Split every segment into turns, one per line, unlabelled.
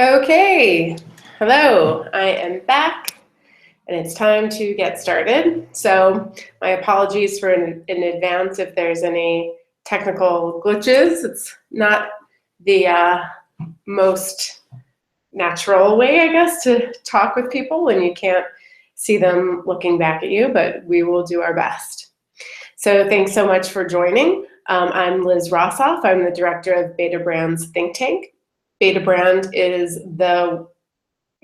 Okay, hello, I am back and it's time to get started. So my apologies for in advance if there's any technical glitches. It's not the most natural way, I guess, to talk with people when you can't see them looking back at you, but we will do our best. So thanks so much for joining. I'm Liz Rossof. I'm the director of Betabrand's think tank. Betabrand is the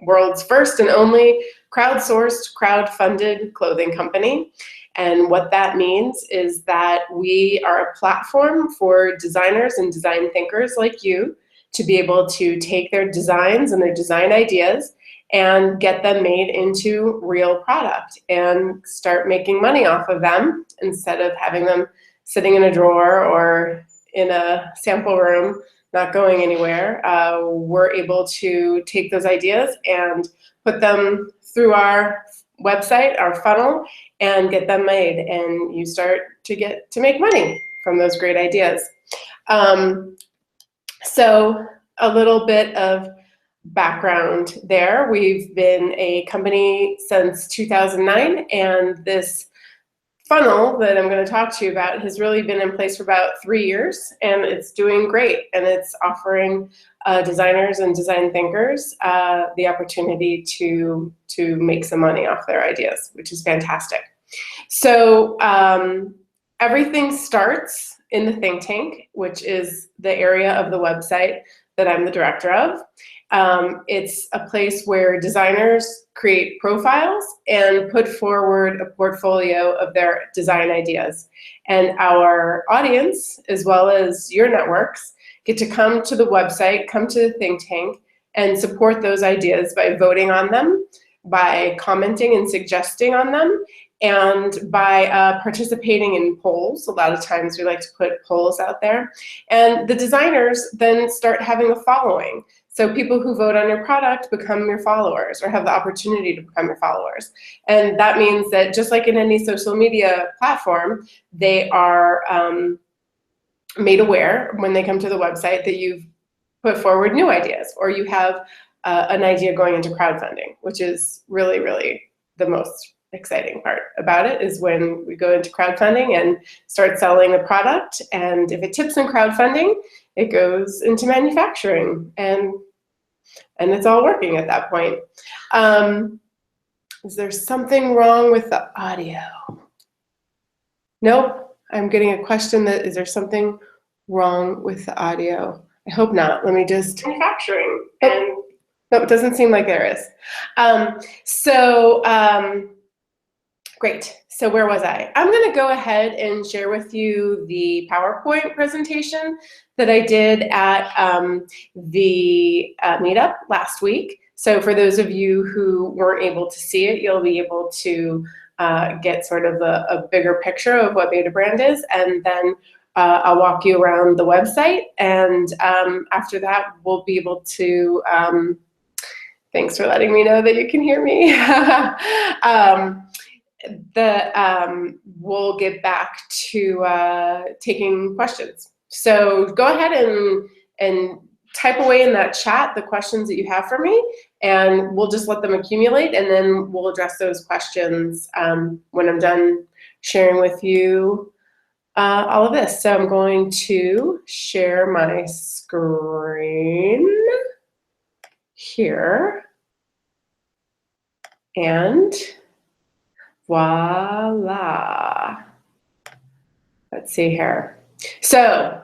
world's first and only crowdsourced, crowd-funded clothing company. And what that means is that we are a platform for designers and design thinkers like you to be able to take their designs and their design ideas and get them made into real product and start making money off of them instead of having them sitting in a drawer or in a sample room not going anywhere. We're able to take those ideas and put them through our website, our funnel, and get them made, and you start to make money from those great ideas. So a little bit of background there. We've been a company since 2009, and this funnel that I'm going to talk to you about has really been in place for about 3 years, and it's doing great, and it's offering designers and design thinkers the opportunity to make some money off their ideas, which is fantastic. So everything starts in the think tank, which is the area of the website that I'm the director of. It's a place where designers create profiles and put forward a portfolio of their design ideas. And our audience, as well as your networks, get to come to the website, come to the think tank, and support those ideas by voting on them, by commenting and suggesting on them, and by participating in polls. A lot of times we like to put polls out there. And the designers then start having a following. So people who vote on your product become your followers or have the opportunity to become your followers. And that means that just like in any social media platform, they are made aware when they come to the website that you've put forward new ideas, or you have an idea going into crowdfunding, which is really, really the most exciting part about it, is when we go into crowdfunding and start selling the product. And if it tips in crowdfunding, it goes into manufacturing, and it's all working at that point. Is there something wrong with the audio? Nope. I'm getting a question that, is there something wrong with the audio? I hope not. Let me just... Manufacturing. And no, it doesn't seem like there is. Great. So where was I? I'm going to go ahead and share with you the PowerPoint presentation that I did at the meetup last week. So for those of you who weren't able to see it, you'll be able to get sort of a bigger picture of what Betabrand is, and then I'll walk you around the website, and after that we'll be able to, thanks for letting me know that you can hear me. We'll get back to taking questions. So go ahead and type away in that chat the questions that you have for me, and we'll just let them accumulate, and then we'll address those questions when I'm done sharing with you all of this. So I'm going to share my screen here, and voila. Let's see here. So,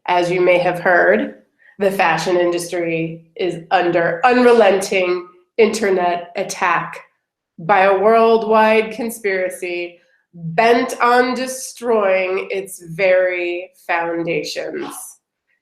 as you may have heard, the fashion industry is under unrelenting internet attack by a worldwide conspiracy bent on destroying its very foundations.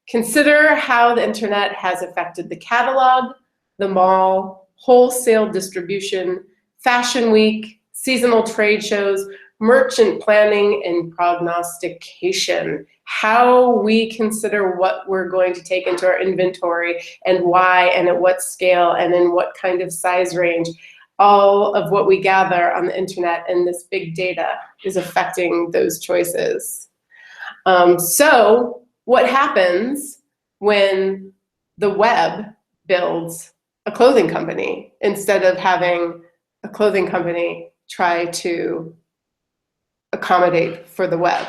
Consider how the internet has affected the catalog, the mall, wholesale distribution, fashion week, seasonal trade shows, merchant planning, and prognostication. How we consider what we're going to take into our inventory and why and at what scale and in what kind of size range. All of what we gather on the internet and this big data is affecting those choices. So what happens when the web builds a clothing company instead of having a clothing company try to accommodate for the web.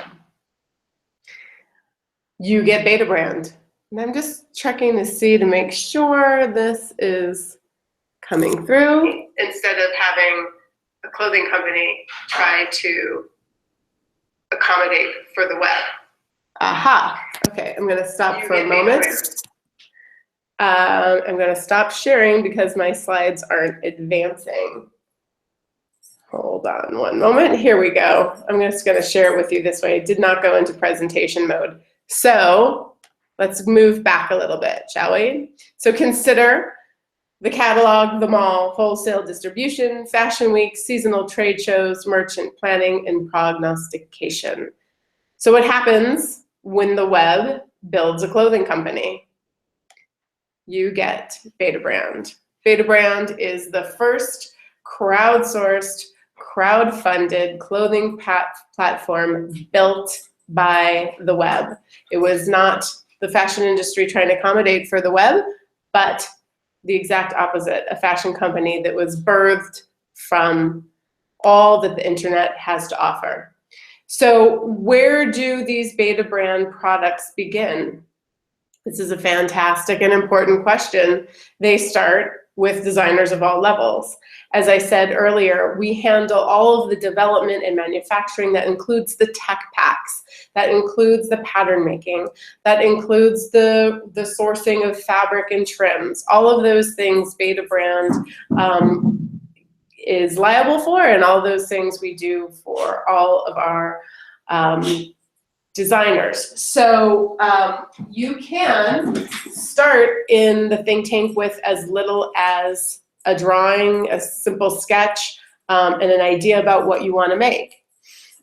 You get Betabrand. And I'm just checking to see to make sure this is coming through. Instead of having a clothing company try to accommodate for the web. Aha. Okay, I'm going to stop for a moment. I'm going to stop sharing because my slides aren't advancing. Hold on one moment. Here we go. I'm just going to share it with you this way. I did not go into presentation mode. So let's move back a little bit, shall we? So consider the catalog, the mall, wholesale distribution, fashion weeks, seasonal trade shows, merchant planning, and prognostication. So what happens when the web builds a clothing company? You get Betabrand. Betabrand is the first crowdsourced, crowd-funded clothing platform built by the web. It was not the fashion industry trying to accommodate for the web, but the exact opposite, a fashion company that was birthed from all that the internet has to offer. So where do these Betabrand products begin? This is a fantastic and important question. They start with designers of all levels. As I said earlier, we handle all of the development and manufacturing. That includes the tech packs, that includes the pattern making, that includes the sourcing of fabric and trims. All of those things Betabrand is liable for, and all those things we do for all of our designers. So you can start in the think tank with as little as a drawing, a simple sketch, and an idea about what you want to make.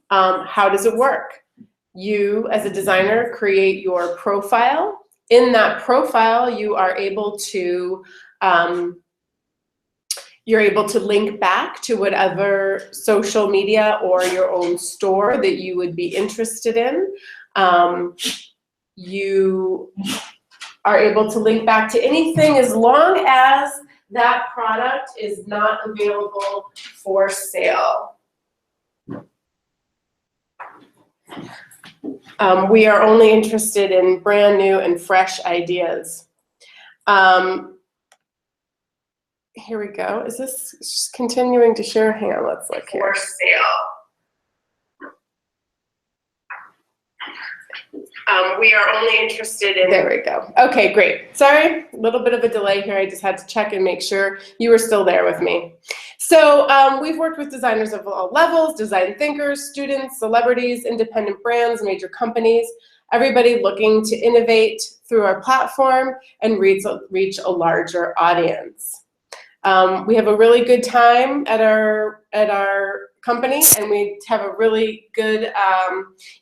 How does it work? You, as a designer, create your profile. In that profile, you are able to you're able to link back to whatever social media or your own store that you would be interested in. You are able to link back to anything as long as that product is not available for sale. We are only interested in brand new and fresh ideas. Here we go. Is this just continuing to share? Hang on, let's look here. For sale. We are only interested in. There we go. Okay, great. Sorry, a little bit of a delay here. I just had to check and make sure you were still there with me. So we've worked with designers of all levels, design thinkers, students, celebrities, independent brands, major companies, everybody looking to innovate through our platform and reach a larger audience. We have a really good time at our company, and we have a really good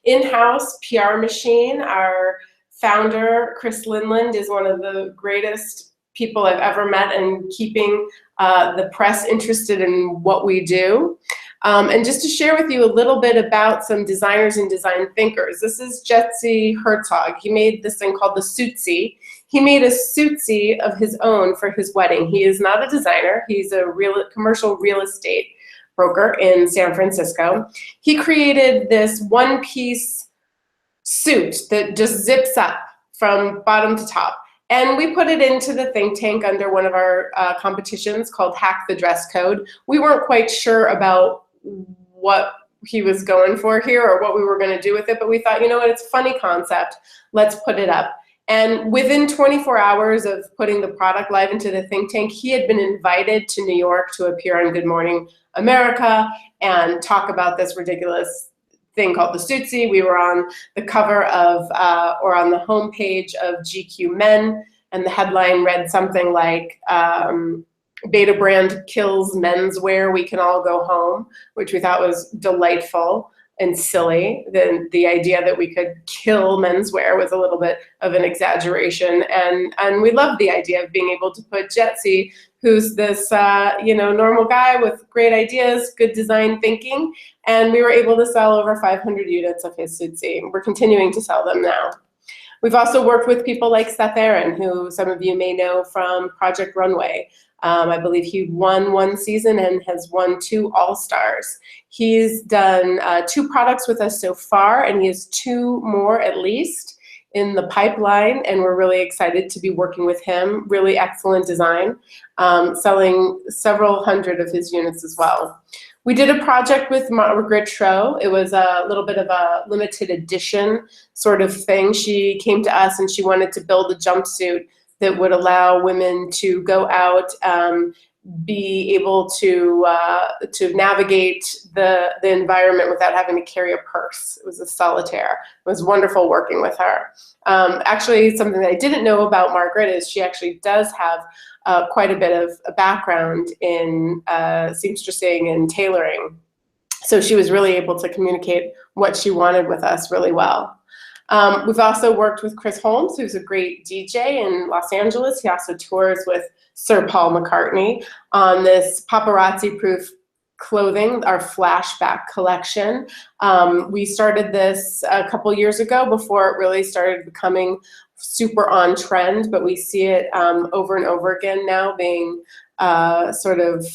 in-house PR machine. Our founder, Chris Linland, is one of the greatest people I've ever met in keeping the press interested in what we do. And just to share with you a little bit about some designers and design thinkers. This is Jesse Herzog. He made this thing called the Suitsy. He made a Suitsy of his own for his wedding. He is not a designer. He's a commercial real estate broker in San Francisco. He created this one-piece suit that just zips up from bottom to top. And we put it into the think tank under one of our competitions called Hack the Dress Code. We weren't quite sure about what he was going for here or what we were going to do with it, but we thought, you know what, it's a funny concept. Let's put it up. And within 24 hours of putting the product live into the think tank, he had been invited to New York to appear on Good Morning America and talk about this ridiculous thing called the Suitsy. We were on the cover of, or on the homepage of GQ Men, and the headline read something like, Betabrand kills menswear, we can all go home, which we thought was delightful and silly. The idea that we could kill menswear was a little bit of an exaggeration, and we loved the idea of being able to put Jetsy, who's this normal guy with great ideas, good design thinking, and we were able to sell over 500 units of his Suitsy. We're continuing to sell them now. We've also worked with people like Seth Aaron, who some of you may know from Project Runway. I believe he won one season and has won 2 All-Stars. He's done 2 products with us so far, and he has 2 more at least in the pipeline, and we're really excited to be working with him. Really excellent design, selling several hundred of his units as well. We did a project with Margaret Tro. It was a little bit of a limited edition sort of thing. She came to us and she wanted to build a jumpsuit that would allow women to go out, be able to navigate the environment without having to carry a purse. It was a solitaire. It was wonderful working with her. Actually, something that I didn't know about Margaret is she actually does have quite a bit of a background in seamstressing and tailoring. So she was really able to communicate what she wanted with us really well. We've also worked with Chris Holmes, who's a great DJ in Los Angeles. He also tours with Sir Paul McCartney on this paparazzi-proof clothing, our flashback collection. We started this a couple years ago before it really started becoming super on trend, but we see it over and over again now being sort of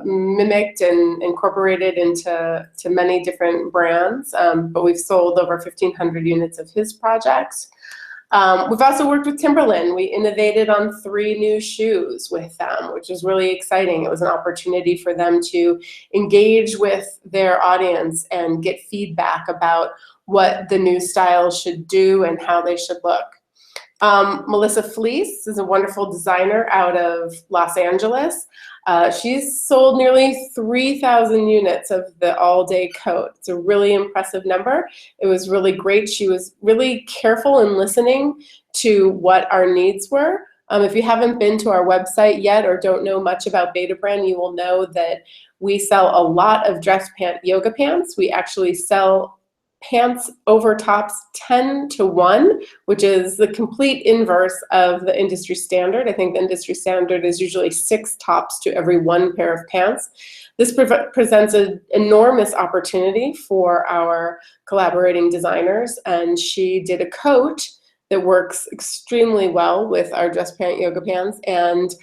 mimicked and incorporated into many different brands, but we've sold over 1,500 units of his projects. We've also worked with Timberland. We innovated on 3 new shoes with them, which was really exciting. It was an opportunity for them to engage with their audience and get feedback about what the new styles should do and how they should look. Melissa Fleece is a wonderful designer out of Los Angeles. She's sold nearly 3,000 units of the all-day coat. It's a really impressive number. It was really great. She was really careful in listening to what our needs were. If you haven't been to our website yet or don't know much about Betabrand, you will know that we sell a lot of dress pant yoga pants. We actually sell pants over tops 10-to-1, which is the complete inverse of the industry standard. I think the industry standard is usually 6 tops to every 1 pair of pants. This presents an enormous opportunity for our collaborating designers, and she did a coat that works extremely well with our dress pant yoga pants, and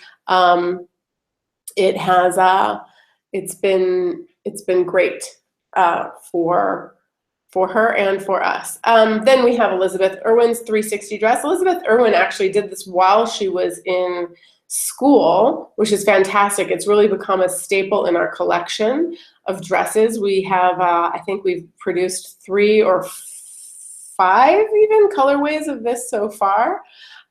it's been great for her and for us. Then we have Elizabeth Irwin's 360 dress. Elizabeth Irwin actually did this while she was in school, which is fantastic. It's really become a staple in our collection of dresses. We have, I think we've produced 3 or 5 even colorways of this so far.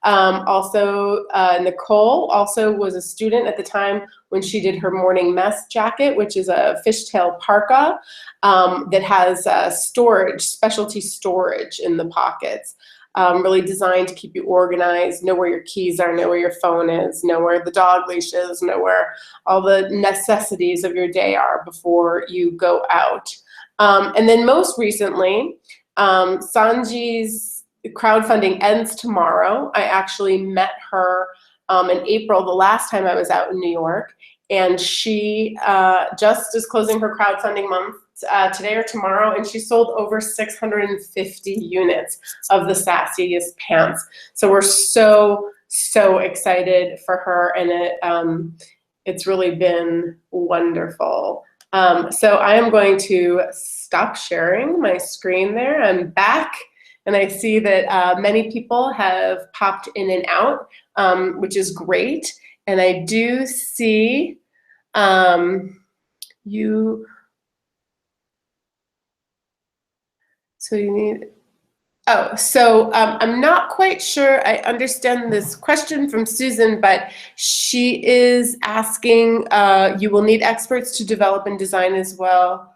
Also, Nicole also was a student at the time when she did her morning mess jacket, which is a fishtail parka that has storage, specialty storage in the pockets. Really designed to keep you organized, know where your keys are, know where your phone is, know where the dog leash is, know where all the necessities of your day are before you go out. And then most recently, Sanji's crowdfunding ends tomorrow. I actually met her in April, the last time I was out in New York, and she just is closing her crowdfunding month today or tomorrow, and she sold over 650 units of the sassiest pants. So we're so excited for her, and it's really been wonderful. So I am going to stop sharing my screen there. I'm back. And I see that many people have popped in and out, which is great. And I do see you. So you need, so I'm not quite sure I understand this question from Susan, but she is asking, you will need experts to develop and design as well.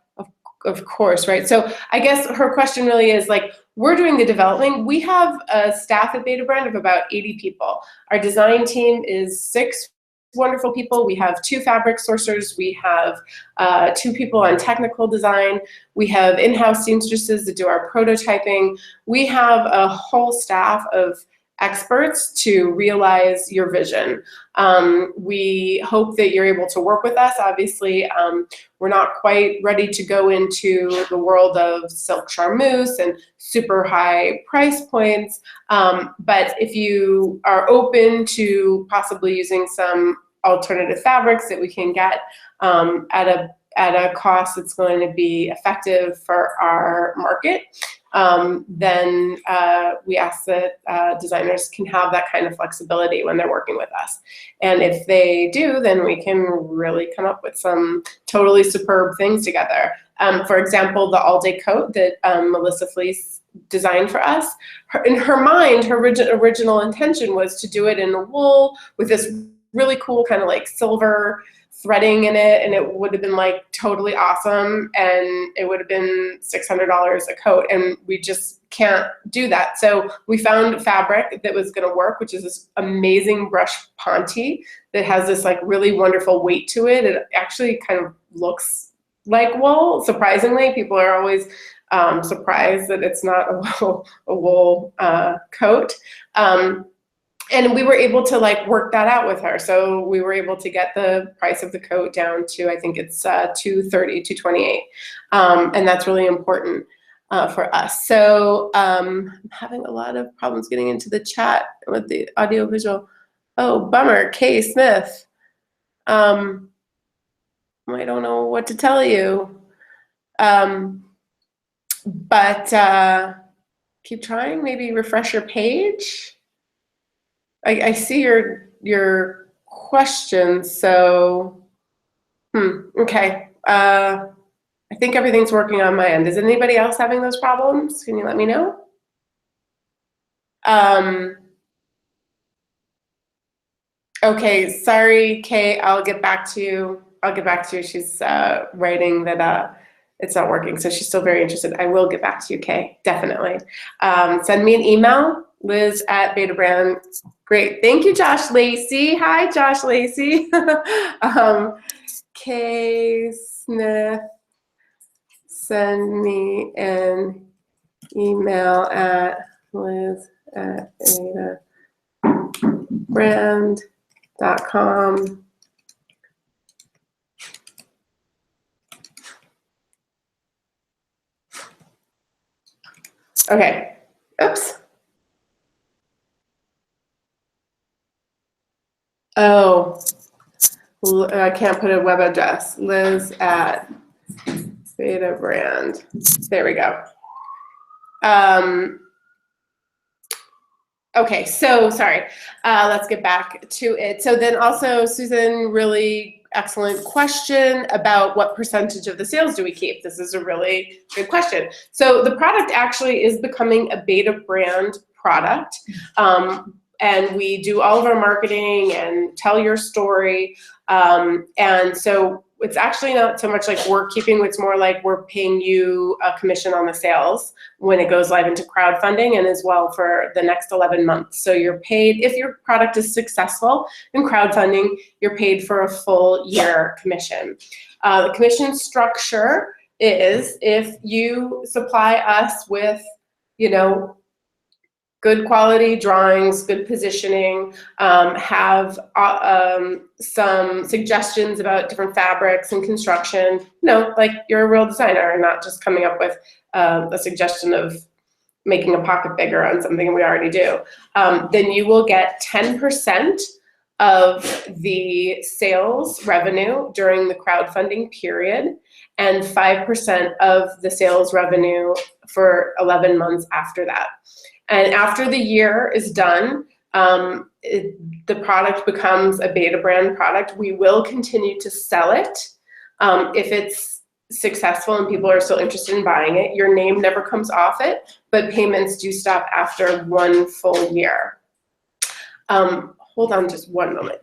Of course, right? So I guess her question really is like, we're doing the development. We have a staff at Betabrand of about 80 people. Our design team is 6 wonderful people. We have 2 fabric sourcers. We have 2 people on technical design. We have in-house seamstresses that do our prototyping. We have a whole staff of experts to realize your vision. We hope that you're able to work with us. Obviously, we're not quite ready to go into the world of silk charmeuse and super high price points, but if you are open to possibly using some alternative fabrics that we can get at a cost that's going to be effective for our market, then we ask that designers can have that kind of flexibility when they're working with us. And if they do, then we can really come up with some totally superb things together. For example, the all-day coat that Melissa Fleece designed for us, in her mind, her original intention was to do it in the wool with this really cool kind of like silver threading in it, and it would have been like totally awesome, and it would have been $600 a coat, and we just can't do that. So we found fabric that was going to work, which is this amazing brush ponte that has this like really wonderful weight to it. It actually kind of looks like wool. Surprisingly, people are always surprised that it's not a wool coat. And we were able to like work that out with her. So we were able to get the price of the coat down to, I think it's $230, $228. And that's really important for us. So I'm having a lot of problems getting into the chat with the audio visual. Oh, bummer, Kay Smith. I don't know what to tell you. But keep trying, maybe refresh your page. I see your question, so okay. I think everything's working on my end. Is anybody else having those problems? Can you let me know? Okay, sorry, Kay. I'll get back to you. She's writing that it's not working, so she's still very interested. I will get back to you, Kay. Definitely. Send me an email, Liz@Betabrand. Great. Thank you, Josh Lacey. Hi, Josh Lacey. Kay Smith, send me an email at Liz@Betabrand.com. Okay. Oops. Oh, I can't put a web address. Liz@Betabrand. There we go. Okay, so sorry. Let's get back to it. So then also, Susan, really excellent question about what percentage of the sales do we keep? This is a really good question. So the product actually is becoming a Betabrand product. And we do all of our marketing and tell your story. And so it's actually not so much like we're keeping, it's more like we're paying you a commission on the sales when it goes live into crowdfunding, and as well for the next 11 months. So you're paid, if your product is successful in crowdfunding, you're paid for a full year commission. The commission structure is if you supply us with, good quality drawings, good positioning, have some suggestions about different fabrics and construction, like you're a real designer and not just coming up with a suggestion of making a pocket bigger on something we already do, then you will get 10% of the sales revenue during the crowdfunding period and 5% of the sales revenue for 11 months after that. And after the year is done, the product becomes a Betabrand product. We will continue to sell it if it's successful and people are still interested in buying it. Your name never comes off it, but payments do stop after 1 full year. Hold on just one moment.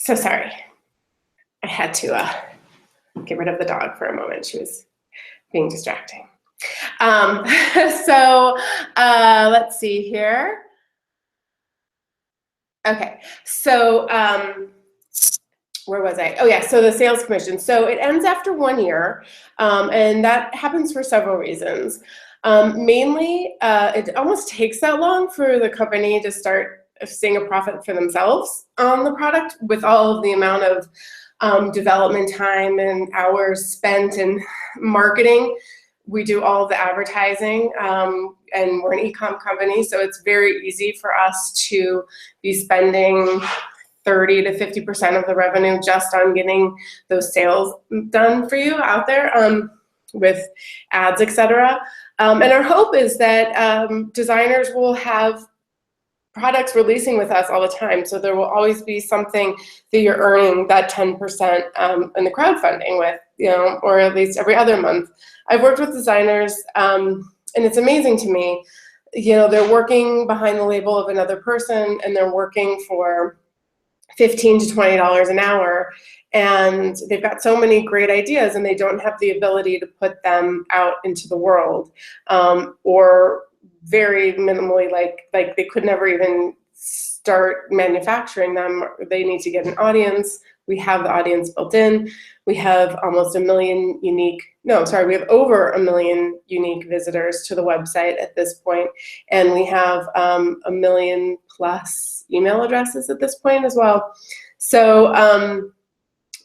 So sorry. I had to get rid of the dog for a moment. She was being distracting. Let's see here. Okay, so where was I? Oh yeah, so the sales commission. So it ends after 1 year, and that happens for several reasons. Mainly, it almost takes that long for the company to start seeing a profit for themselves on the product with all of the amount of development time and hours spent in marketing. We do all of the advertising, and we're an e-com company, so it's very easy for us to be spending 30 to 50% of the revenue just on getting those sales done for you out there with ads, etc. And our hope is that designers will have products releasing with us all the time, so there will always be something that you're earning that 10% in the crowdfunding with, or at least every other month. I've worked with designers, and it's amazing to me. They're working behind the label of another person, and they're working for $15 to $20 an hour, and they've got so many great ideas, and they don't have the ability to put them out into the world, or very minimally, like they could never even start manufacturing them. They need to get an audience. We have the audience built in. We have almost we have over 1 million unique visitors to the website at this point, and we have 1 million plus email addresses at this point as well. So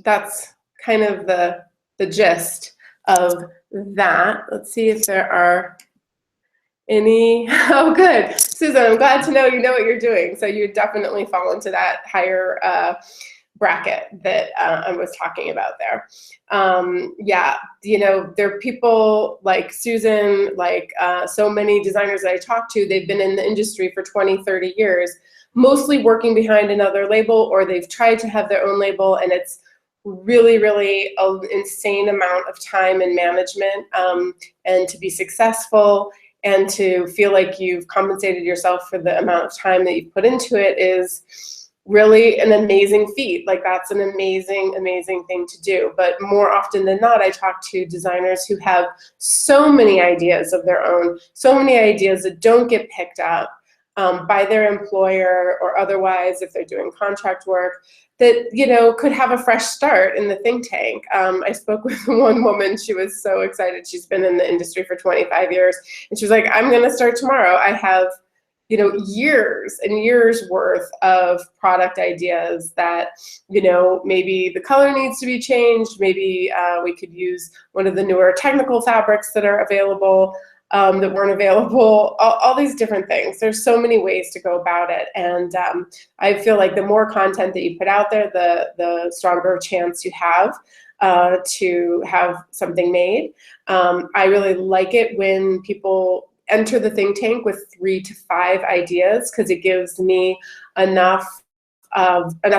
that's kind of the gist of that. Let's see if there are any. Oh, good, Susan. I'm glad to know you know what you're doing. So you definitely fall into that higher bracket that I was talking about there. Yeah, there are people like Susan, like so many designers that I talk to. They've been in the industry for 20, 30 years, mostly working behind another label, or they've tried to have their own label, and it's really, really an insane amount of time and management, and to be successful and to feel like you've compensated yourself for the amount of time that you've put into it is really an amazing feat. Like, that's an amazing, amazing thing to do. But more often than not, I talk to designers who have so many ideas of their own, so many ideas that don't get picked up by their employer or otherwise if they're doing contract work, that could have a fresh start in the think tank. I spoke with one woman. She was so excited. She's been in the industry for 25 years, and she was like, I'm going to start tomorrow. I have years and years worth of product ideas that, maybe the color needs to be changed. Maybe we could use one of the newer technical fabrics that are available, that weren't available, all these different things. There's so many ways to go about it. And I feel like the more content that you put out there, the stronger chance you have to have something made. I really like it when people enter the think tank with 3 to 5 ideas, because it gives me enough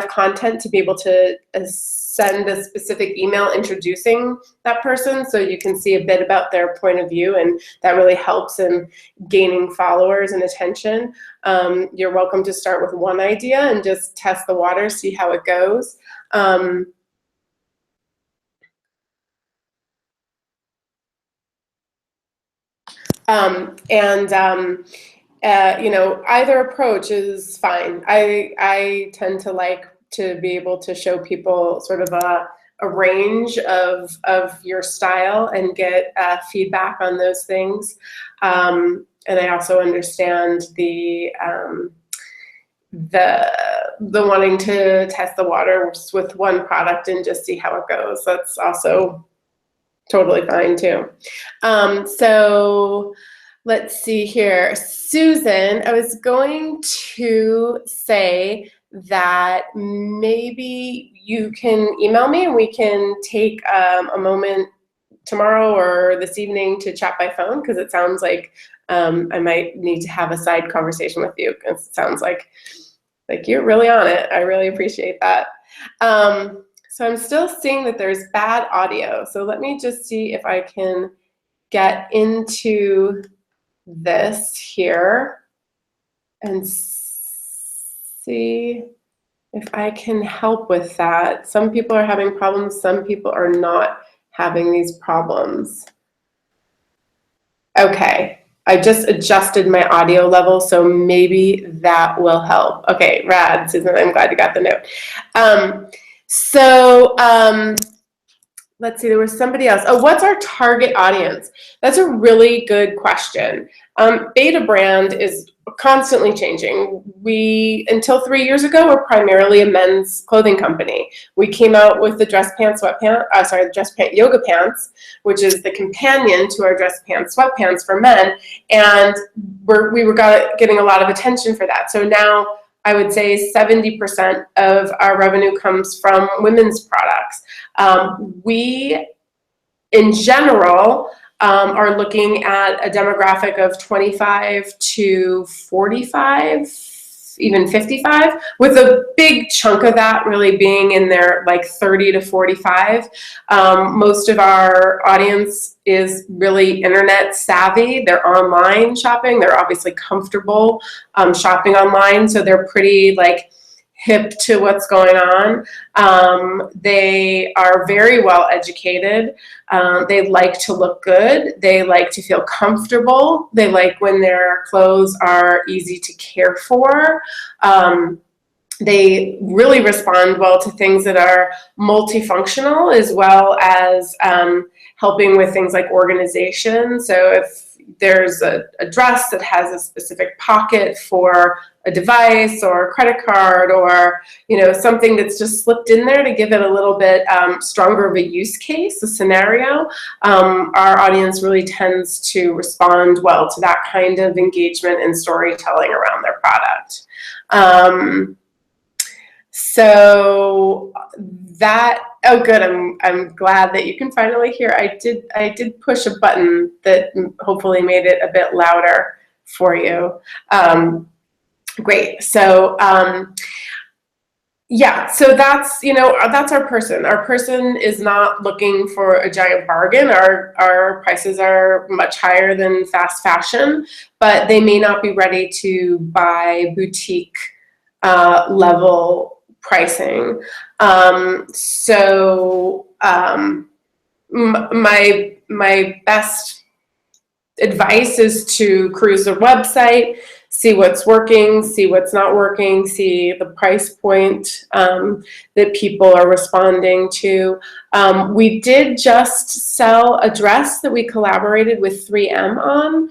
content to be able to send a specific email introducing that person, so you can see a bit about their point of view, and that really helps in gaining followers and attention. You're welcome to start with one idea and just test the water, see how it goes. Either approach is fine. I tend to like to be able to show people sort of a range of your style and get feedback on those things. And I also understand the wanting to test the water with one product and just see how it goes. That's also totally fine too. So let's see here. Susan, I was going to say that maybe you can email me and we can take a moment tomorrow or this evening to chat by phone, because it sounds like I might need to have a side conversation with you. It sounds like you're really on it. I really appreciate that. So I'm still seeing that there's bad audio. So let me just see if I can get into this here and see if I can help with that. Some people are having problems, some people are not having these problems. Okay, I just adjusted my audio level, so maybe that will help. Okay, rad, Susan, I'm glad you got the note. Let's see, there was somebody else. Oh, what's our target audience? That's a really good question. Betabrand is constantly changing. Until 3 years ago, were primarily a men's clothing company. We came out with the dress pants, dress pant yoga pants, which is the companion to our dress pants, sweatpants for men, and we were getting a lot of attention for that. So now I would say 70% of our revenue comes from women's products. We, in general, are looking at a demographic of 25 to 45, even 55, with a big chunk of that really being in their like 30 to 45. Most of our audience is really internet savvy. They're online shopping. They're obviously comfortable shopping online, so they're pretty like hip to what's going on. They are very well educated. They like to look good. They like to feel comfortable. They like when their clothes are easy to care for. They really respond well to things that are multifunctional, as well as helping with things like organization. So if there's a dress that has a specific pocket for a device or a credit card, or something that's just slipped in there to give it a little bit stronger of a use case, a scenario, our audience really tends to respond well to that kind of engagement and storytelling around their product. So that, oh good, I'm glad that you can finally hear. I did push a button that hopefully made it a bit louder for you. Great. So yeah, so that's our person. Our person is not looking for a giant bargain. Our prices are much higher than fast fashion, but they may not be ready to buy boutique level pricing. My best advice is to cruise the website, see what's working, see what's not working, see the price point that people are responding to. We did just sell a dress that we collaborated with 3M on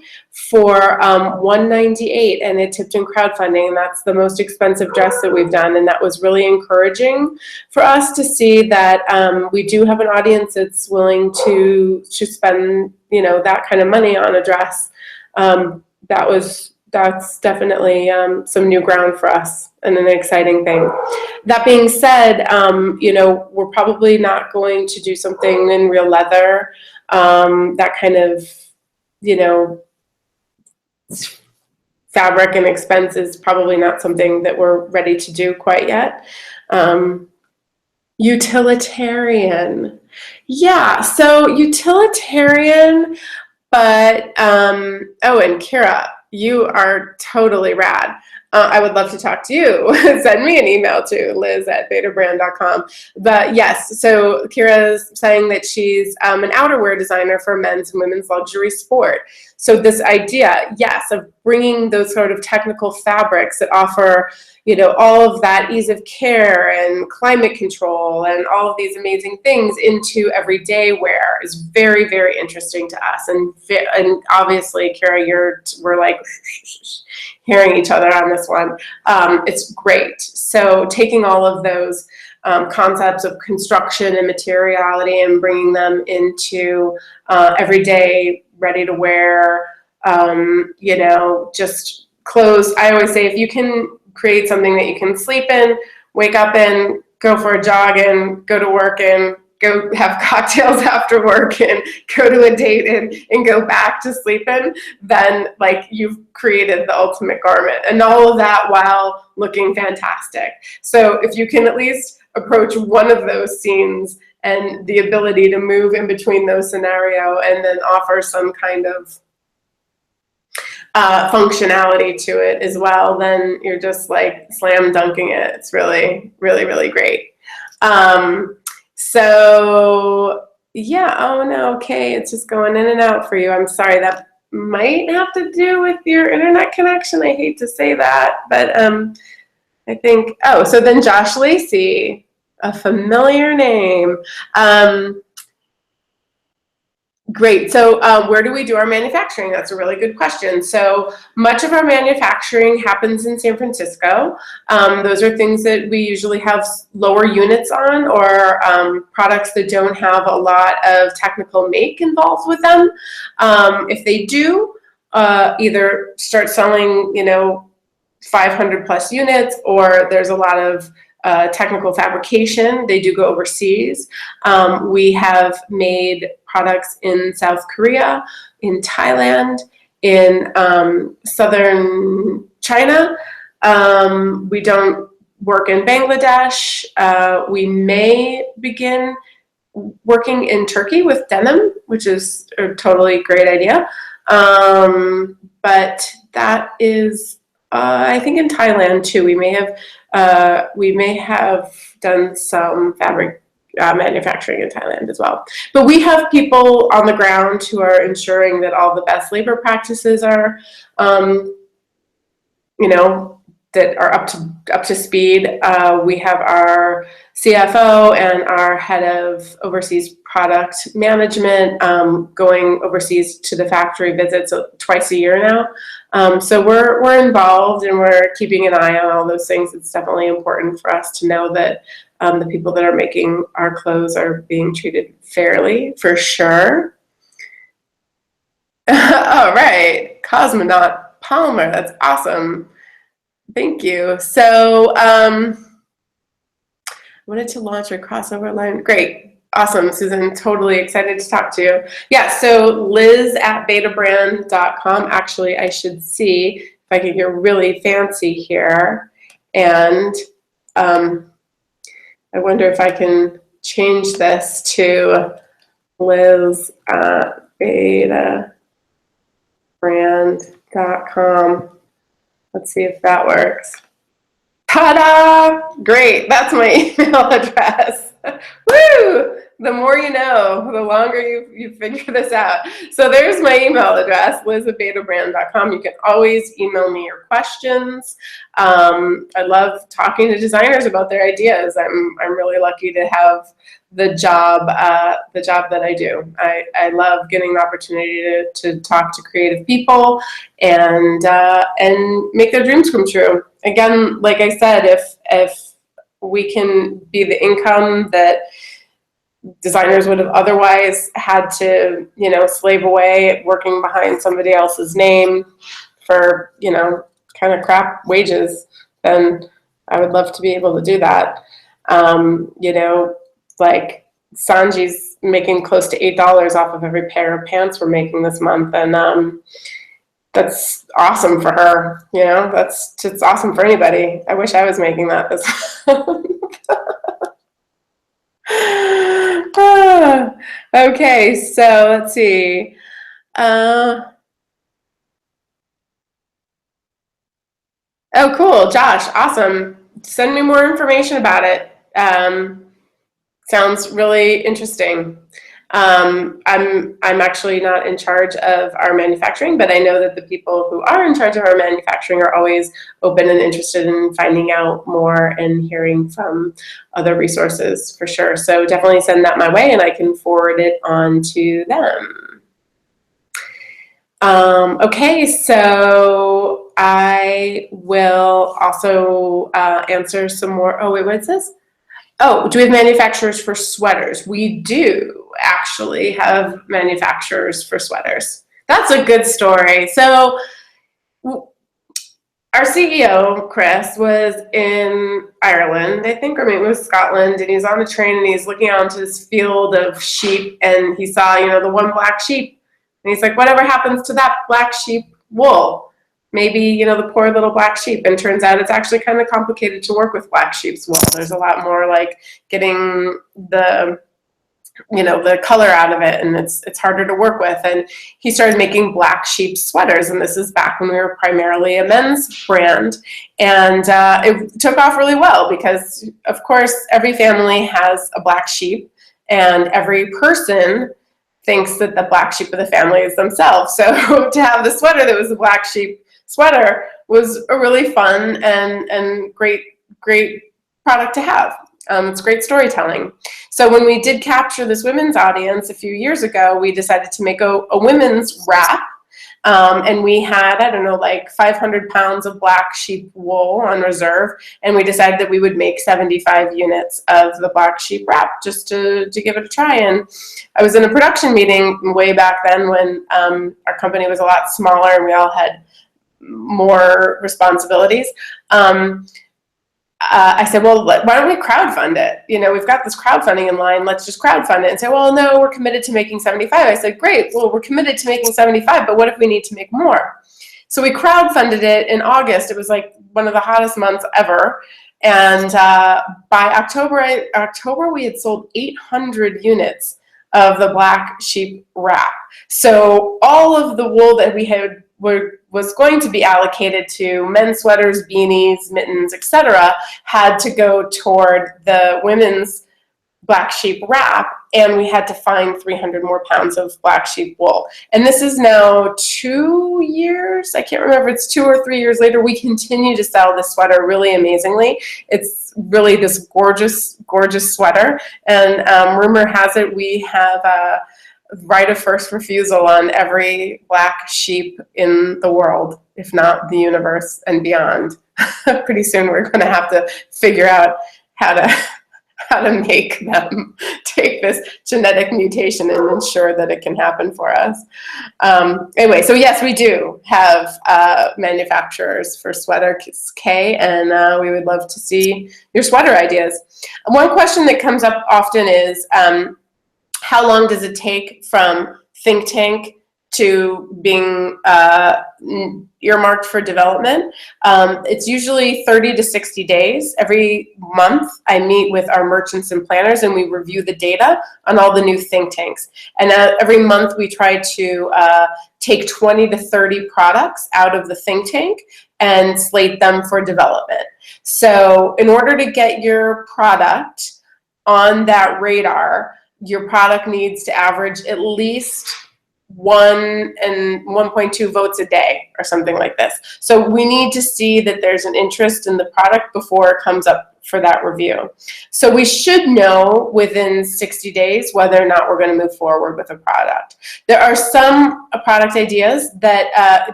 for $198, and it tipped in crowdfunding, and that's the most expensive dress that we've done, and that was really encouraging for us to see that we do have an audience that's willing to spend that kind of money on a dress. That's definitely some new ground for us and an exciting thing. That being said, we're probably not going to do something in real leather. That kind of, fabric and expense is probably not something that we're ready to do quite yet. Utilitarian. Yeah, so utilitarian, but, oh, and Kira, you are totally rad. I would love to talk to you. Send me an email to liz@betabrand.com. But yes, so Kira's saying that she's an outerwear designer for men's and women's luxury sport. So this idea, yes, of bringing those sort of technical fabrics that offer, all of that ease of care and climate control and all of these amazing things into everyday wear is very, very interesting to us. And obviously, Kira, we're like hearing each other on this one. It's great. So taking all of those concepts of construction and materiality and bringing them into everyday ready to wear, just clothes. I always say, if you can create something that you can sleep in, wake up in, go for a jog in, go to work in, go have cocktails after work and go to a date and go back to sleep in, then like you've created the ultimate garment, and all of that while looking fantastic. So if you can at least approach one of those scenes and the ability to move in between those scenarios and then offer some kind of functionality to it as well, then you're just like slam dunking it. It's really, really, really great. So yeah, oh no, okay, it's just going in and out for you. I'm sorry, that might have to do with your internet connection. I hate to say that, but I think, oh, so then Josh Lacey, a familiar name. Great. So where do we do our manufacturing? That's a really good question. So much of our manufacturing happens in San Francisco. Those are things that we usually have lower units on, or products that don't have a lot of technical make involved with them. If they do, either start selling, 500 plus units, or there's a lot of technical fabrication. They do go overseas. We have made products in South Korea, in Thailand, in southern China. We don't work in Bangladesh. We may begin working in Turkey with denim, which is a totally great idea. But that is, I think in Thailand too, we may have done some fabric manufacturing in Thailand as well. But we have people on the ground who are ensuring that all the best labor practices are, that are up to speed. We have our CFO and our head of overseas product management going overseas to the factory visits twice a year now. So we're involved, and we're keeping an eye on all those things. It's definitely important for us to know that the people that are making our clothes are being treated fairly, for sure. All right, Cosmonaut Palmer, that's awesome. Thank you. So wanted to launch a crossover line. Great. Awesome, Susan. Totally excited to talk to you. Yeah, so liz@betabrand.com. Actually, I should see if I can get really fancy here. And I wonder if I can change this to liz@betabrand.com. Let's see if that works. Ta-da! Great, that's my email address. Woo! The more you know, the longer you figure this out. So there's my email address, liz@betabrand.com. You can always email me your questions. I love talking to designers about their ideas. I'm really lucky to have the job that I do. I love getting the opportunity to talk to creative people and make their dreams come true. Again, like I said, if we can be the income that designers would have otherwise had to, slave away working behind somebody else's name for, kind of crap wages, then I would love to be able to do that. Like Sanji's making close to $8 off of every pair of pants we're making this month, and that's awesome for her. That's just awesome for anybody. I wish I was making that this month. Okay, so let's see. Oh, cool, Josh, awesome. Send me more information about it. Sounds really interesting. I'm actually not in charge of our manufacturing, but I know that the people who are in charge of our manufacturing are always open and interested in finding out more and hearing from other resources, for sure. So definitely send that my way, and I can forward it on to them. Okay, so I will also answer some more. Oh, wait, what's this? Oh, do we have manufacturers for sweaters? We do actually have manufacturers for sweaters. That's a good story. So our CEO, Chris, was in Ireland, I think, or maybe it was Scotland, and he's on a train and he's looking out into this field of sheep, and he saw, the one black sheep. And he's like, whatever happens to that black sheep wool? Maybe, the poor little black sheep. And turns out it's actually kind of complicated to work with black sheep's wool. There's a lot more like getting the the color out of it, and it's harder to work with. And he started making black sheep sweaters, and this is back when we were primarily a men's brand. And it took off really well because, of course, every family has a black sheep, and every person thinks that the black sheep of the family is themselves. So to have the sweater that was a black sheep sweater was a really fun and great product to have. It's great storytelling. So when we did capture this women's audience a few years ago, we decided to make a women's wrap. And we had, I don't know, like 500 pounds of black sheep wool on reserve. And we decided that we would make 75 units of the black sheep wrap just to give it a try. And I was in a production meeting way back then when our company was a lot smaller and we all had more responsibilities. I said, well, why don't we crowdfund it? We've got this crowdfunding in line. Let's just crowdfund it. And say, well, no, we're committed to making 75. I said, great. Well, we're committed to making 75, but what if we need to make more? So we crowdfunded it in August. It was like one of the hottest months ever. And by October, we had sold 800 units of the black sheep wrap. So all of the wool that we had was going to be allocated to men's sweaters, beanies, mittens, etc., had to go toward the women's black sheep wrap, and we had to find 300 more pounds of black sheep wool. And this is now 2 years. I can't remember if it's 2 or 3 years later. We continue to sell this sweater really amazingly. It's really this gorgeous, gorgeous sweater. And rumor has it we have a right of first refusal on every black sheep in the world, if not the universe and beyond. Pretty soon we're going to have to figure out how to make them take this genetic mutation and ensure that it can happen for us. Anyway, so yes, we do have manufacturers for Sweater K, and we would love to see your sweater ideas. One question that comes up often is, how long does it take from think tank to being earmarked for development? It's usually 30 to 60 days. Every month I meet with our merchants and planners and we review the data on all the new think tanks. And every month we try to take 20 to 30 products out of the think tank and slate them for development. So in order to get your product on that radar, your product needs to average at least 1 and 1.2 votes a day or something like this. So we need to see that there's an interest in the product before it comes up for that review. So we should know within 60 days whether or not we're going to move forward with a product. There are some product ideas that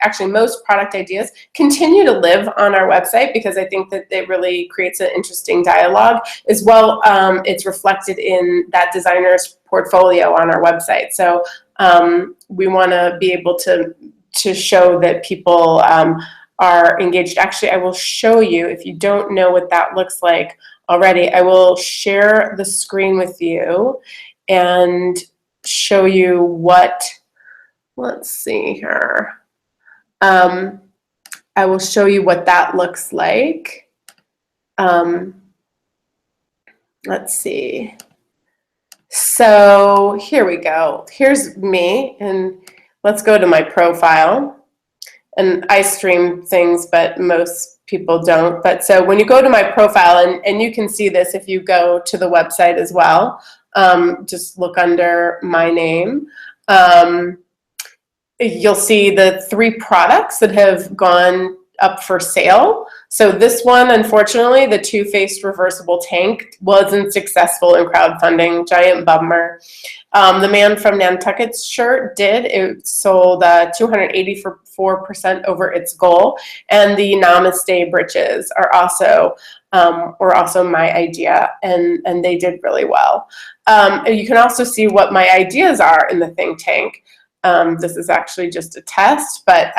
actually most product ideas continue to live on our website because I think that it really creates an interesting dialogue. As well, it's reflected in that designer's portfolio on our website. So we want to be able to show that people are engaged. Actually, I will show you, if you don't know what that looks like already, I will share the screen with you and show you what, let's see here. I will show you what that looks like. Let's see. So here we go. Here's me, and let's go to my profile. And I stream things, but most people don't. But so when you go to my profile, and you can see this if you go to the website as well, just look under my name. You'll see the 3 products that have gone up for sale. So this one, unfortunately, the two-faced reversible tank wasn't successful in crowdfunding. Giant bummer. The Man from Nantucket's shirt did. It sold 284% over its goal. And the Namaste breeches are also were also my idea, and they did really well. And you can also see what my ideas are in the think tank. This is actually just a test, but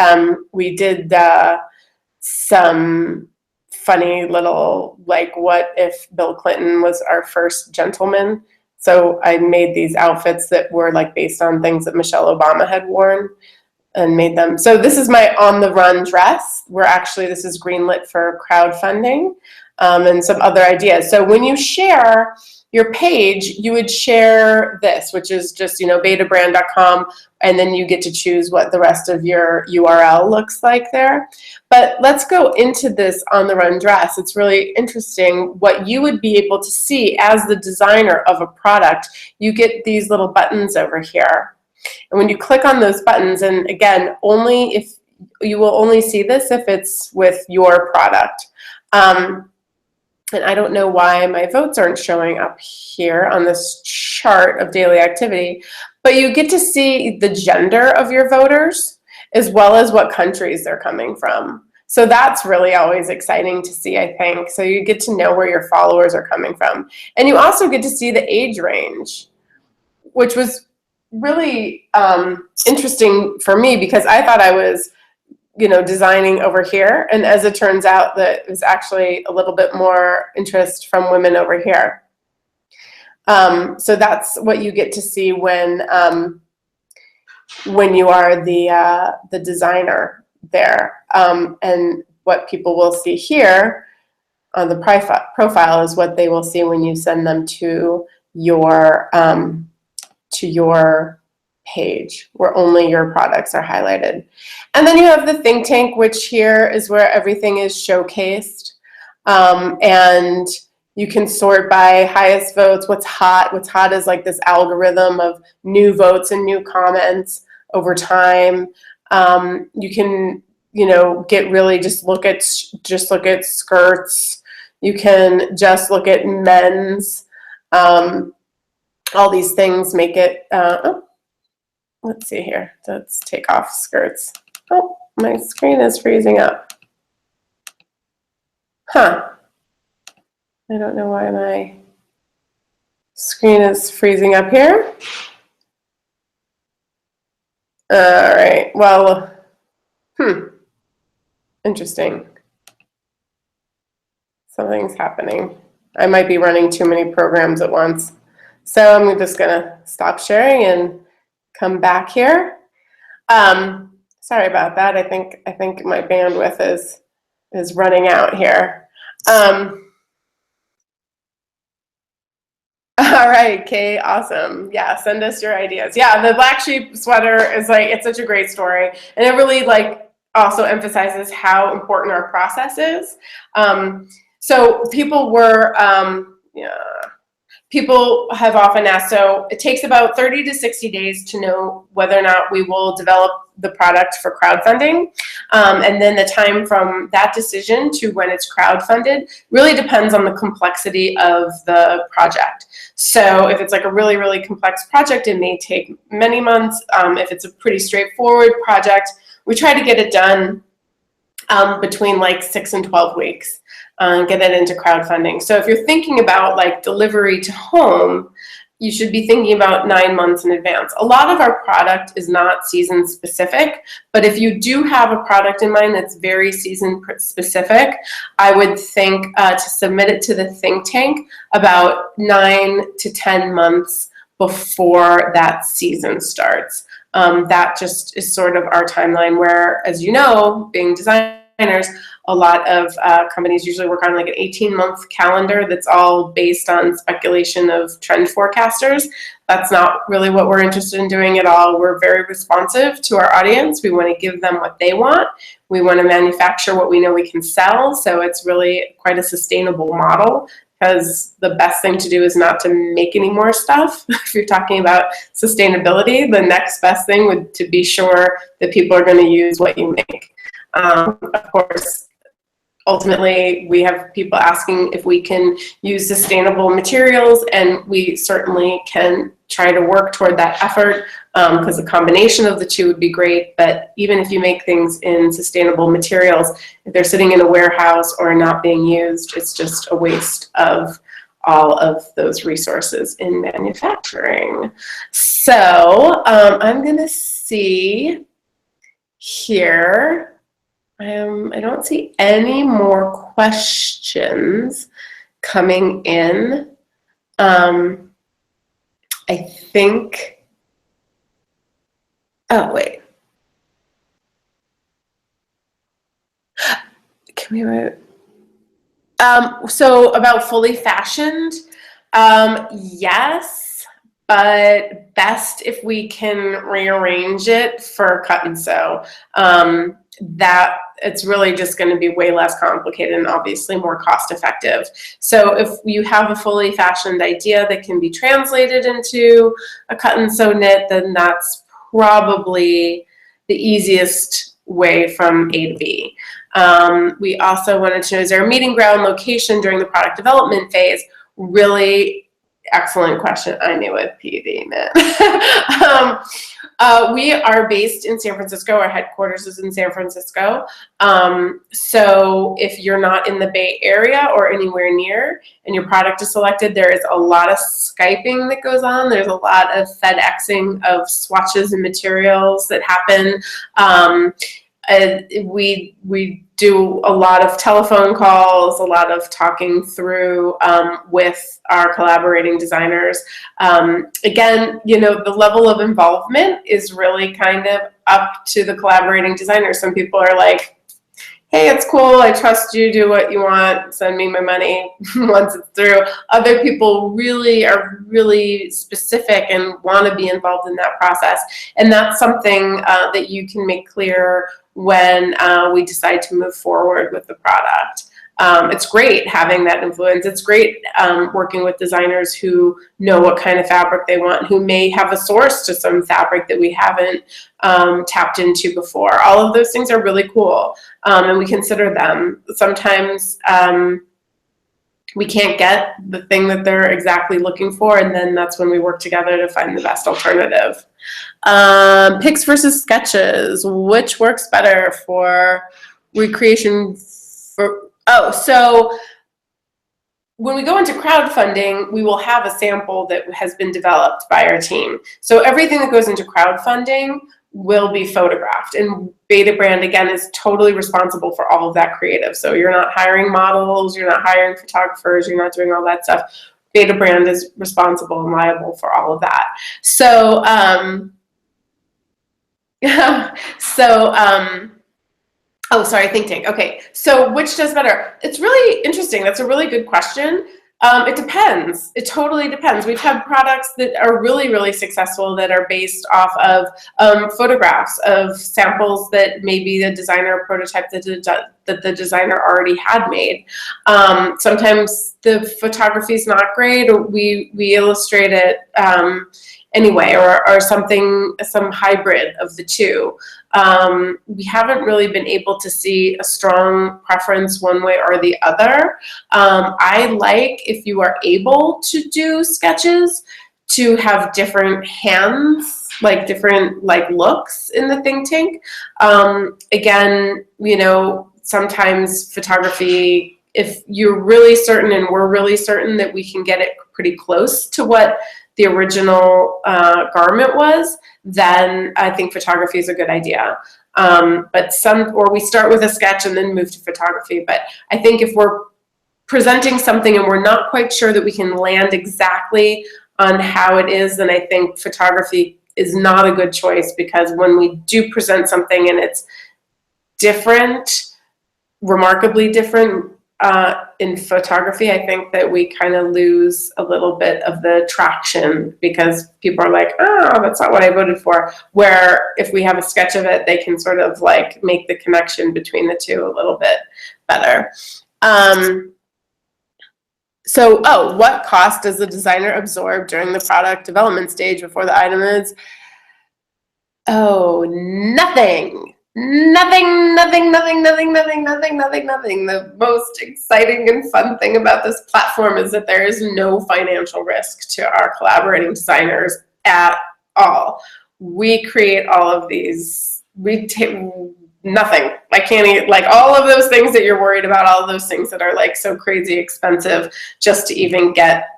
we did some funny little, like, what if Bill Clinton was our first gentleman? So I made these outfits that were like based on things that Michelle Obama had worn and made them. So this is my On the Run dress. This is greenlit for crowdfunding and some other ideas. So when you share your page, you would share this, which is just, betabrand.com, and then you get to choose what the rest of your URL looks like there. But let's go into this on the run dress. It's really interesting what you would be able to see as the designer of a product. You get these little buttons over here. And when you click on those buttons, and again, you will only see this if it's with your product. And I don't know why my votes aren't showing up here on this chart of daily activity, but you get to see the gender of your voters as well as what countries they're coming from. So that's really always exciting to see, I think. So you get to know where your followers are coming from. And you also get to see the age range, which was really interesting for me because I thought I was designing over here, and as it turns out that it was actually a little bit more interest from women over here. So that's what you get to see when you are the designer there. And what people will see here on the profile is what they will see when you send them to your page where only your products are highlighted. And then you have the think tank, which here is where everything is showcased. And you can sort by highest votes, what's hot. What's hot is like this algorithm of new votes and new comments over time. You can, get really just look at skirts. You can just look at men's. All these things make it, let's see here. Let's take off skirts. Oh, my screen is freezing up. Huh. I don't know why my screen is freezing up here. All right, well, interesting. Something's happening. I might be running too many programs at once. So I'm just gonna stop sharing and come back here. Sorry about that. I think my bandwidth is running out here. All right, Kay, awesome. Yeah, send us your ideas. Yeah, the black sheep sweater is it's such a great story, and it really also emphasizes how important our process is. So people have often asked, so it takes about 30 to 60 days to know whether or not we will develop the product for crowdfunding. And then the time from that decision to when it's crowdfunded really depends on the complexity of the project. So if it's like a really, really complex project, it may take many months. If it's a pretty straightforward project, we try to get it done between 6 and 12 weeks. Get it into crowdfunding. So if you're thinking about delivery to home, you should be thinking about 9 months in advance. A lot of our product is not season specific, but if you do have a product in mind that's very season specific, I would think to submit it to the think tank about 9 to 10 months before that season starts. That just is sort of our timeline where, as you know, being designers, a lot of companies usually work on an 18-month calendar that's all based on speculation of trend forecasters. That's not really what we're interested in doing at all. We're very responsive to our audience. We want to give them what they want. We want to manufacture what we know we can sell. So it's really quite a sustainable model, because the best thing to do is not to make any more stuff. If you're talking about sustainability, the next best thing would to be sure that people are going to use what you make. Of course, ultimately, we have people asking if we can use sustainable materials, and we certainly can try to work toward that effort, because a combination of the two would be great. But even if you make things in sustainable materials, if they're sitting in a warehouse or not being used, it's just a waste of all of those resources in manufacturing. So I'm going to see here. I don't see any more questions coming in. I think, oh, wait. Can we write? So about fully fashioned, Yes, but best if we can rearrange it for cut and sew. That it's really just going to be way less complicated and obviously more cost effective. So if you have a fully fashioned idea that can be translated into a cut and sew knit, then that's probably the easiest way from A to B. We also wanted to know, is there a meeting ground location during the product development phase? Really excellent question. I knew it, PD, man. We are based in San Francisco. Our headquarters is in San Francisco. So if you're not in the Bay Area or anywhere near and your product is selected, there is a lot of Skyping that goes on. There's a lot of FedExing of swatches and materials that happen. We do a lot of telephone calls, a lot of talking through with our collaborating designers. Again, the level of involvement is really kind of up to the collaborating designers. Some people are like, hey, it's cool, I trust you, do what you want, send me my money once it's through. Other people really are really specific and want to be involved in that process. And that's something that you can make clear when we decide to move forward with the product. It's great having that influence. It's great working with designers who know what kind of fabric they want, who may have a source to some fabric that we haven't tapped into before. All of those things are really cool, and we consider them. Sometimes we can't get the thing that they're exactly looking for, and then that's when we work together to find the best alternative. Pics versus sketches. Which works better for recreation? So when we go into crowdfunding, we will have a sample that has been developed by our team. So everything that goes into crowdfunding will be photographed. And Betabrand, again, is totally responsible for all of that creative. So you're not hiring models, you're not hiring photographers, you're not doing all that stuff. Betabrand is responsible and liable for all of that. So, oh, sorry, think tank. Okay, so which does better? It's really interesting. That's a really good question. It depends. It totally depends. We've had products that are really, really successful that are based off of photographs of samples that maybe the designer prototype that the designer already had made. Sometimes the photography is not great, or we illustrate it anyway, or something, some hybrid of the two. We haven't really been able to see a strong preference one way or the other. I like, if you are able to do sketches, to have different hands, like different looks in the think tank. Again, sometimes photography, if you're really certain and we're really certain that we can get it pretty close to what the original garment was, then I think photography is a good idea. Or we start with a sketch and then move to photography. But I think if we're presenting something and we're not quite sure that we can land exactly on how it is, then I think photography is not a good choice, because when we do present something and it's different, remarkably different, in photography, I think that we kind of lose a little bit of the traction, because people are like, oh, that's not what I voted for. Where if we have a sketch of it, they can sort of make the connection between the two a little bit better. What cost does the designer absorb during the product development stage before the item is? Oh, nothing. Nothing. The most exciting and fun thing about this platform is that there is no financial risk to our collaborating designers at all. We create all of these. We take nothing. I can't even, all of those things that you're worried about, all of those things that are so crazy expensive just to even get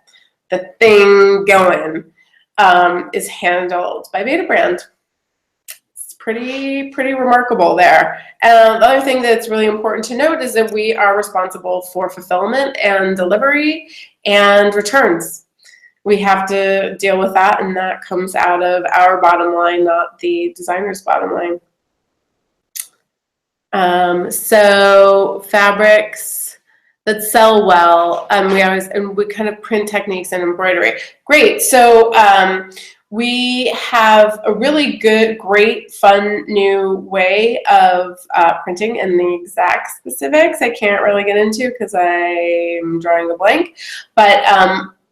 the thing going, is handled by Betabrand. Pretty remarkable there. And the other thing that's really important to note is that we are responsible for fulfillment and delivery and returns. We have to deal with that, and that comes out of our bottom line, not the designer's bottom line. So fabrics that sell well. We kind of print techniques and embroidery. Great. So we have a really great, fun new way of printing, and the exact specifics I can't really get into because I'm drawing a blank. But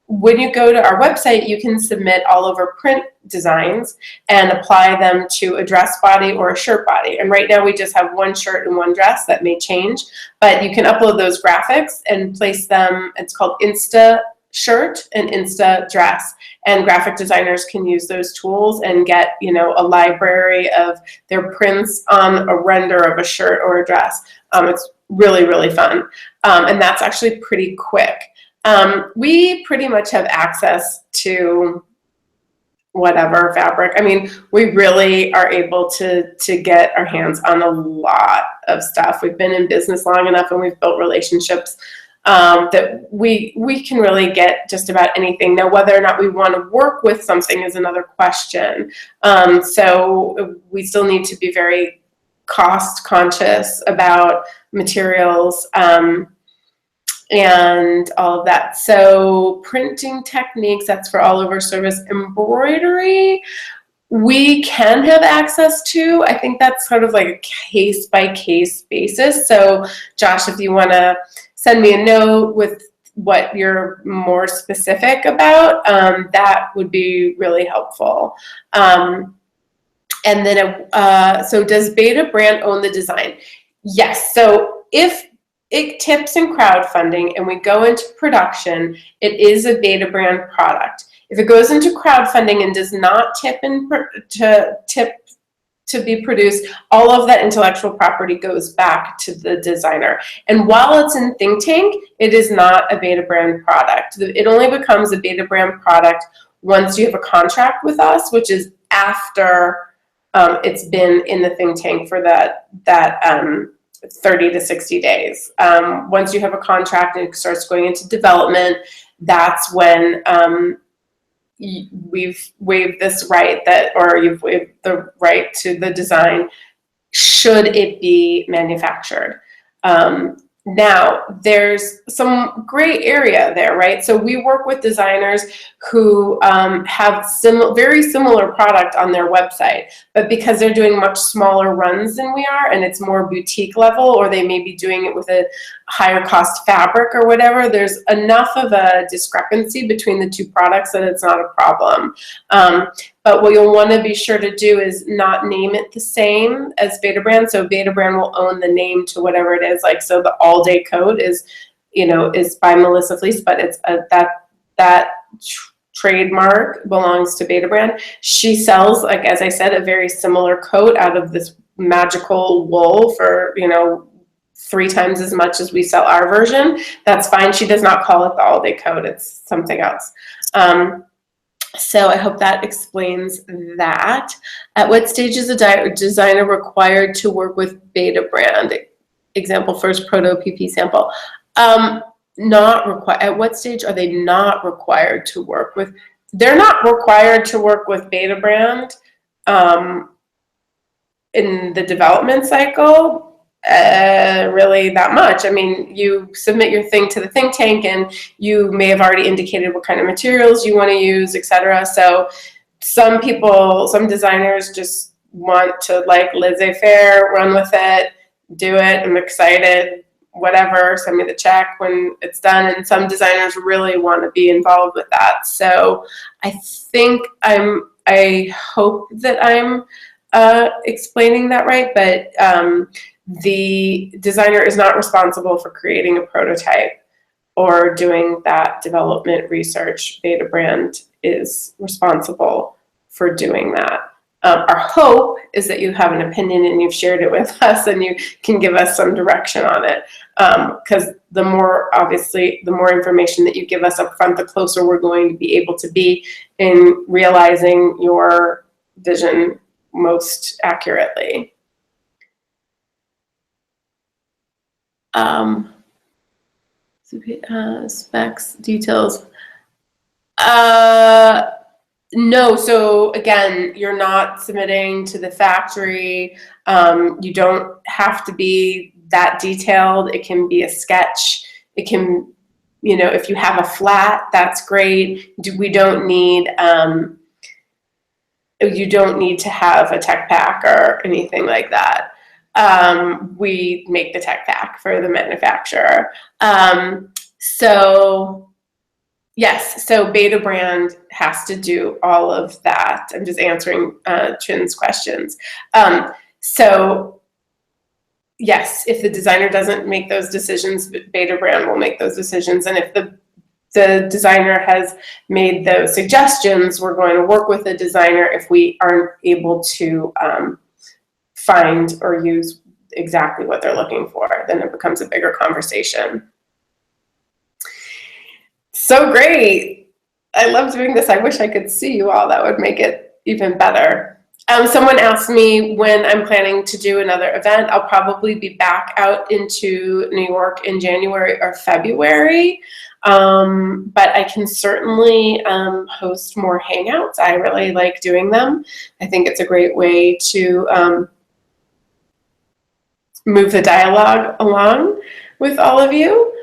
when you go to our website, you can submit all over print designs and apply them to a dress body or a shirt body. And right now we just have one shirt and one dress. That may change, but you can upload those graphics and place them. It's called Insta Shirt and Insta Dress, and graphic designers can use those tools and get, a library of their prints on a render of a shirt or a dress. It's really, really fun, and that's actually pretty quick. We pretty much have access to whatever fabric. I mean, we really are able to get our hands on a lot of stuff. We've been in business long enough and we've built relationships that we can really get just about anything. Now, whether or not we want to work with something is another question. So we still need to be very cost conscious about materials and all of that. So printing techniques, that's for all over service. Embroidery, we can have access to. I think that's sort of like a case by case basis. So Josh, if you want to send me a note with what you're more specific about, that would be really helpful. And then, so does Betabrand own the design? Yes. So if it tips in crowdfunding and we go into production, it is a Betabrand product. If it goes into crowdfunding and does not tip to be produced, all of that intellectual property goes back to the designer. And while it's in Think Tank, it is not a Betabrand product. It only becomes a Betabrand product once you have a contract with us, which is after it's been in the Think Tank for that 30 to 60 days. Once you have a contract and it starts going into development, that's when we've waived this right you've waived the right to the design should it be manufactured. Now, there's some gray area there, right? So we work with designers who have very similar product on their website, but because they're doing much smaller runs than we are, and it's more boutique level, or they may be doing it with a higher cost fabric or whatever, there's enough of a discrepancy between the two products that it's not a problem. But what you'll want to be sure to do is not name it the same as Betabrand. So Betabrand will own the name to whatever it is. Like, so the All Day Coat is by Melissa Fleece, but it's that trademark belongs to Betabrand. She sells, like, as I said, a very similar coat out of this magical wool for, 3 times as much as we sell our version. That's fine. She does not call it the All Day Coat. It's something else. So I hope that explains that. At what stage is a designer required to work with Betabrand? Example, first proto PP sample. Not required. At what stage are they not required to work with? They're not required to work with Betabrand in the development cycle. Really that much. I mean, you submit your thing to the think tank and you may have already indicated what kind of materials you want to use, etc. So some designers just want to, like, laissez-faire, run with it, do it, I'm excited, whatever, send me the check when it's done. And some designers really want to be involved with that. So I hope that I'm explaining that right, but the designer is not responsible for creating a prototype or doing that development research. Betabrand is responsible for doing that. Our hope is that you have an opinion and you've shared it with us and you can give us some direction on it. Because the more information that you give us up front, the closer we're going to be able to be in realizing your vision most accurately. Specs, details. No, so again, you're not submitting to the factory. You don't have to be that detailed. It can be a sketch. It can, you know, if you have a flat, that's great. We don't need, you don't need to have a tech pack or anything like that. We make the tech pack for the manufacturer. So yes, so Betabrand has to do all of that. I'm just answering Chin's questions. So yes, if the designer doesn't make those decisions, Betabrand will make those decisions. And if the designer has made those suggestions, we're going to work with the designer if we aren't able to find or use exactly what they're looking for. Then it becomes a bigger conversation. So great. I love doing this. I wish I could see you all. That would make it even better. Someone asked me when I'm planning to do another event. I'll probably be back out into New York in January or February. But I can certainly host more hangouts. I really like doing them. I think it's a great way to move the dialogue along with all of you.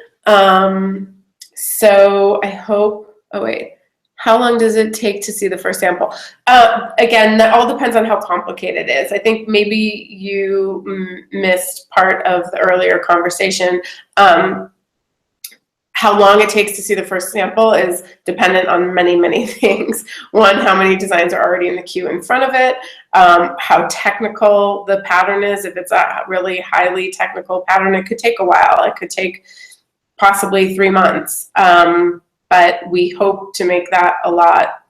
So I hope, oh wait, how long does it take to see the first sample? Again, that all depends on how complicated it is. I think maybe you missed part of the earlier conversation. How long it takes to see the first sample is dependent on many, many things. One, how many designs are already in the queue in front of it, how technical the pattern is. If it's a really highly technical pattern, it could take a while. It could take possibly 3 months, but we hope to make that a lot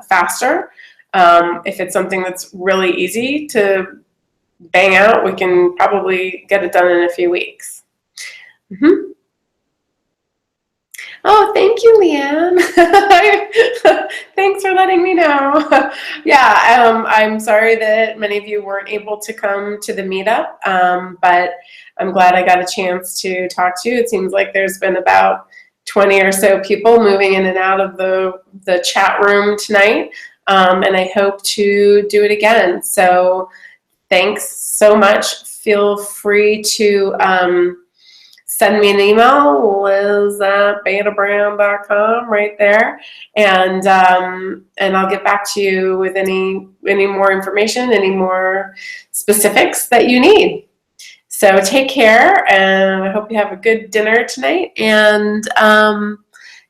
faster. If it's something that's really easy to bang out, we can probably get it done in a few weeks. Mm-hmm. Oh, thank you, Leanne. Thanks for letting me know. Yeah, I'm sorry that many of you weren't able to come to the meetup, but I'm glad I got a chance to talk to you. It seems like there's been about 20 or so people moving in and out of the chat room tonight, and I hope to do it again. So thanks so much. Feel free to send me an email, liz@betabrand.com, right there, and I'll get back to you with any more information, any more specifics that you need. So take care, and I hope you have a good dinner tonight. And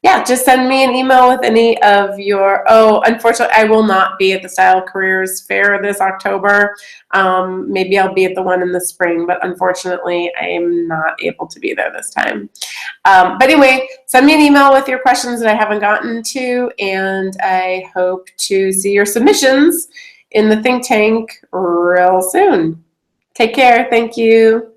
yeah, just send me an email with any of your, unfortunately, I will not be at the Style Careers Fair this October. Maybe I'll be at the one in the spring, but unfortunately, I am not able to be there this time. But anyway, send me an email with your questions that I haven't gotten to, and I hope to see your submissions in the think tank real soon. Take care. Thank you.